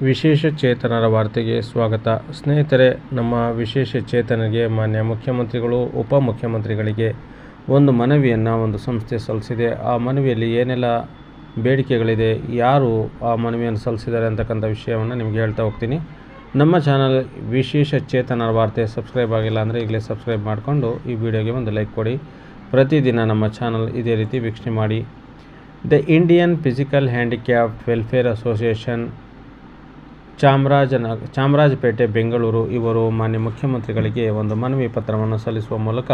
ವಿಶೇಷ ಚೇತನರ ವಾರ್ತೆಗೆ ಸ್ವಾಗತ. ಸ್ನೇಹಿತರೆ, ನಮ್ಮ ವಿಶೇಷ ಚೇತನರಿಗೆ ಮಾನ್ಯ ಮುಖ್ಯಮಂತ್ರಿಗಳು ಉಪಮುಖ್ಯಮಂತ್ರಿಗಳಿಗೆ ಒಂದು ಮನವಿಯನ್ನು ಒಂದು ಸಂಸ್ಥೆ ಸಲ್ಲಿಸಿದೆ. ಆ ಮನವಿಯಲ್ಲಿ ಏನೆಲ್ಲ ಬೇಡಿಕೆಗಳಿದೆ, ಯಾರು ಆ ಮನವಿಯನ್ನು ಸಲ್ಲಿಸಿದ್ದಾರೆ ಅಂತಕ್ಕಂಥ ವಿಷಯವನ್ನು ನಿಮಗೆ ಹೇಳ್ತಾ ಹೋಗ್ತೀನಿ. ನಮ್ಮ ಚಾನಲ್ ವಿಶೇಷ ಚೇತನರ ವಾರ್ತೆ ಸಬ್ಸ್ಕ್ರೈಬ್ ಆಗಿಲ್ಲ ಅಂದರೆ ಈಗಲೇ ಸಬ್ಸ್ಕ್ರೈಬ್ ಮಾಡಿಕೊಂಡು ಈ ವಿಡಿಯೋಗೆ ಒಂದು ಲೈಕ್ ಕೊಡಿ. ಪ್ರತಿದಿನ ನಮ್ಮ ಚಾನಲ್ ಇದೇ ರೀತಿ ವೀಕ್ಷಣೆ ಮಾಡಿ. The Indian physical handicap welfare association Chamarajpet Bengaluru ಇವರು ಮಾನ್ಯ ಮುಖ್ಯಮಂತ್ರಿಗಳಿಗೆ ಒಂದು ಮನವಿ ಪತ್ರವನ್ನು ಸಲ್ಲಿಸುವ ಮೂಲಕ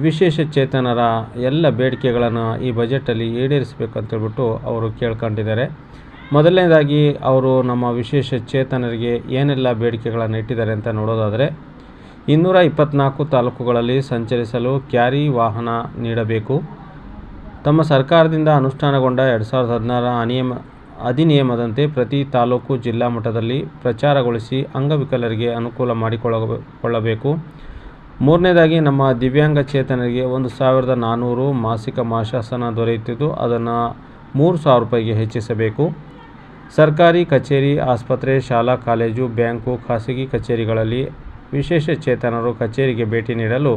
ವಿಶೇಷ ಚೇತನರ ಎಲ್ಲ ಬೇಡಿಕೆಗಳನ್ನು ಈ ಬಜೆಟಲ್ಲಿ ಈಡೇರಿಸಬೇಕು ಅಂತೇಳ್ಬಿಟ್ಟು ಅವರು ಕೇಳ್ಕೊಂಡಿದ್ದಾರೆ. ಮೊದಲನೇದಾಗಿ ಅವರು ನಮ್ಮ ವಿಶೇಷ ಚೇತನರಿಗೆ ಏನೆಲ್ಲ ಬೇಡಿಕೆಗಳನ್ನು ಇಟ್ಟಿದ್ದಾರೆ ಅಂತ ನೋಡೋದಾದರೆ, 224 ತಾಲೂಕುಗಳಲ್ಲಿ ಸಂಚರಿಸಲು ಕ್ಯಾರಿ ವಾಹನ ನೀಡಬೇಕು. ತಮ್ಮ ಸರ್ಕಾರದಿಂದ ಅನುಷ್ಠಾನಗೊಂಡ 2016 ಅಧಿನಿಯಮದಂತೆ ಪ್ರತಿ ತಾಲೂಕು ಜಿಲ್ಲಾ ಮಟ್ಟದಲ್ಲಿ ಪ್ರಚಾರಗೊಳಿಸಿ ಅಂಗವಿಕಲರಿಗೆ ಅನುಕೂಲ ಮಾಡಿಕೊಳ್ಳಬೇಕು. ಮೂರನೇದಾಗಿ, ನಮ್ಮ ದಿವ್ಯಾಂಗ ಚೇತನರಿಗೆ 1400 ಮಾಸಿಕ ಮಾಶಾಸನ ದೊರೆಯುತ್ತಿದ್ದು ಅದನ್ನು 3000 ರೂಪಾಯಿಗೆ ಹೆಚ್ಚಿಸಬೇಕು. ಸರ್ಕಾರಿ ಕಚೇರಿ, ಆಸ್ಪತ್ರೆ, ಶಾಲಾ ಕಾಲೇಜು, ಬ್ಯಾಂಕು, ಖಾಸಗಿ ಕಚೇರಿಗಳಲ್ಲಿ ವಿಶೇಷ ಚೇತನರು ಕಚೇರಿಗೆ ಭೇಟಿ ನೀಡಲು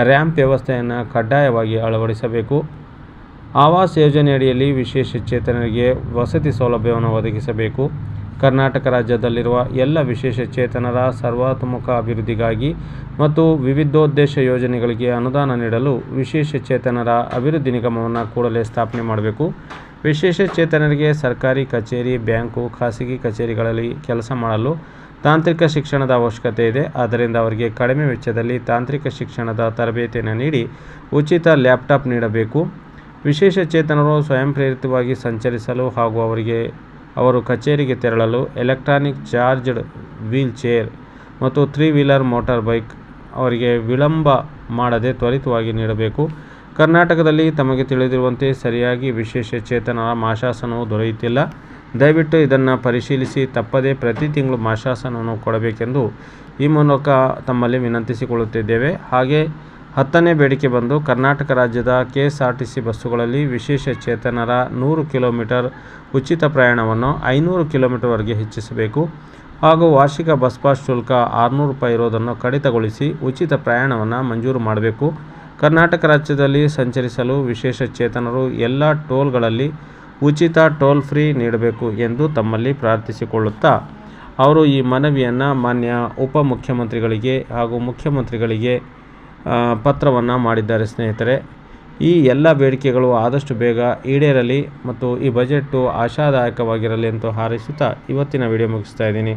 ರ್ಯಾಂಪ್ ವ್ಯವಸ್ಥೆಯನ್ನು ಕಡ್ಡಾಯವಾಗಿ ಅಳವಡಿಸಬೇಕು. ಆವಾಸ್ ಯೋಜನೆಯಡಿಯಲ್ಲಿ ವಿಶೇಷ ಚೇತನರಿಗೆ ವಸತಿ ಸೌಲಭ್ಯವನ್ನು ಒದಗಿಸಬೇಕು. ಕರ್ನಾಟಕ ರಾಜ್ಯದಲ್ಲಿರುವ ಎಲ್ಲ ವಿಶೇಷ ಚೇತನರ ಸರ್ವತೋಮುಖ ಅಭಿವೃದ್ಧಿಗಾಗಿ ಮತ್ತು ವಿವಿಧೋದ್ದೇಶ ಯೋಜನೆಗಳಿಗೆ ಅನುದಾನ ನೀಡಲು ವಿಶೇಷ ಚೇತನರ ಅಭಿವೃದ್ಧಿ ನಿಗಮವನ್ನು ಕೂಡಲೇ ಸ್ಥಾಪನೆ ಮಾಡಬೇಕು. ವಿಶೇಷ ಚೇತನರಿಗೆ ಸರ್ಕಾರಿ ಕಚೇರಿ, ಬ್ಯಾಂಕು, ಖಾಸಗಿ ಕಚೇರಿಗಳಲ್ಲಿ ಕೆಲಸ ಮಾಡಲು ತಾಂತ್ರಿಕ ಶಿಕ್ಷಣದ ಅವಶ್ಯಕತೆ ಇದೆ. ಆದ್ದರಿಂದ ಅವರಿಗೆ ಕಡಿಮೆ ವೆಚ್ಚದಲ್ಲಿ ತಾಂತ್ರಿಕ ಶಿಕ್ಷಣದ ತರಬೇತಿಯನ್ನು ನೀಡಿ ಉಚಿತ ಲ್ಯಾಪ್ಟಾಪ್ ನೀಡಬೇಕು. ವಿಶೇಷ ಚೇತನರು ಸ್ವಯಂ ಪ್ರೇರಿತವಾಗಿ ಸಂಚರಿಸಲು ಹಾಗೂ ಅವರು ಕಚೇರಿಗೆ ತೆರಳಲು ಎಲೆಕ್ಟ್ರಾನಿಕ್ ಚಾರ್ಜ್ಡ್ ವೀಲ್ ಚೇರ್ ಮತ್ತು 3 ವೀಲರ್ ಮೋಟಾರ್ ಬೈಕ್ ಅವರಿಗೆ ವಿಳಂಬ ಮಾಡದೆ ತ್ವರಿತವಾಗಿ ನೀಡಬೇಕು. ಕರ್ನಾಟಕದಲ್ಲಿ ತಮಗೆ ತಿಳಿದಿರುವಂತೆ ಸರಿಯಾಗಿ ವಿಶೇಷ ಚೇತನರ ಮಾಶಾಸನವು ದೊರೆಯುತ್ತಿಲ್ಲ. ದಯವಿಟ್ಟು ಇದನ್ನು ಪರಿಶೀಲಿಸಿ ತಪ್ಪದೇ ಪ್ರತಿ ತಿಂಗಳು ಮಾಶಾಸನವನ್ನು ಕೊಡಬೇಕೆಂದು ಈ ಮೂಲಕ ತಮ್ಮಲ್ಲಿ ವಿನಂತಿಸಿಕೊಳ್ಳುತ್ತಿದ್ದೇವೆ. ಹಾಗೆ 10ನೇ ಬೇಡಿಕೆ ಬಂದು, ಕರ್ನಾಟಕ ರಾಜ್ಯದ KSRTC ಬಸ್ಸುಗಳಲ್ಲಿ ವಿಶೇಷ ಚೇತನರ 100 ಕಿಲೋಮೀಟರ್ ಉಚಿತ ಪ್ರಯಾಣವನ್ನು 500 ಕಿಲೋಮೀಟರ್ವರೆಗೆ ಹೆಚ್ಚಿಸಬೇಕು. ಹಾಗೂ ವಾರ್ಷಿಕ ಬಸ್ ಪಾಸ್ ಶುಲ್ಕ 600 ರೂಪಾಯಿ ಇರೋದನ್ನು ಕಡಿತಗೊಳಿಸಿ ಉಚಿತ ಪ್ರಯಾಣವನ್ನು ಮಂಜೂರು ಮಾಡಬೇಕು. ಕರ್ನಾಟಕ ರಾಜ್ಯದಲ್ಲಿ ಸಂಚರಿಸಲು ವಿಶೇಷ ಚೇತನರು ಎಲ್ಲ ಟೋಲ್ಗಳಲ್ಲಿ ಉಚಿತ ಟೋಲ್ ಫ್ರೀ ನೀಡಬೇಕು ಎಂದು ತಮ್ಮಲ್ಲಿ ಪ್ರಾರ್ಥಿಸಿಕೊಳ್ಳುತ್ತಾ ಅವರು ಈ ಮನವಿಯನ್ನು ಮಾನ್ಯ ಉಪಮುಖ್ಯಮಂತ್ರಿಗಳಿಗೆ ಹಾಗೂ ಮುಖ್ಯಮಂತ್ರಿಗಳಿಗೆ ಪತ್ರವನ್ನು ಮಾಡಿದ್ದಾರೆ. ಸ್ನೇಹಿತರೆ, ಈ ಎಲ್ಲ ಬೇಡಿಕೆಗಳು ಆದಷ್ಟು ಬೇಗ ಈಡೇರಲಿ ಮತ್ತು ಈ ಬಜೆಟ್ಟು ಆಶಾದಾಯಕವಾಗಿರಲಿ ಅಂತ ಹಾರೈಸುತ್ತಾ ಇವತ್ತಿನ ವಿಡಿಯೋ ಮುಗಿಸ್ತಾ ಇದ್ದೀನಿ.